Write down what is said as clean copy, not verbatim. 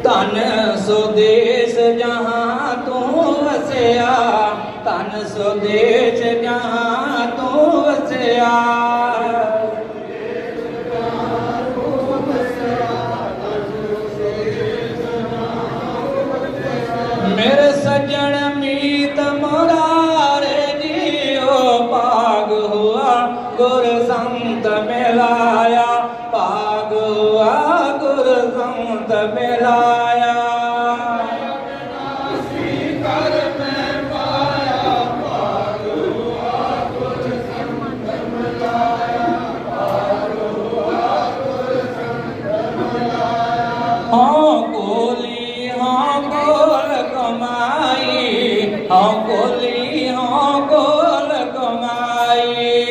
धन स्वदेश जहाँ तू वसया, धन स्वदेश जहाँ तू वसया। मेरे सज्जन मीत मुरारे जियो, पाग हुआ गुर संत मिलाया, पाग हुआ गुर संत मिलाया। हाँ गोली हाँ गोल कमाई, हाँ गोली हाँ गोल कमाई।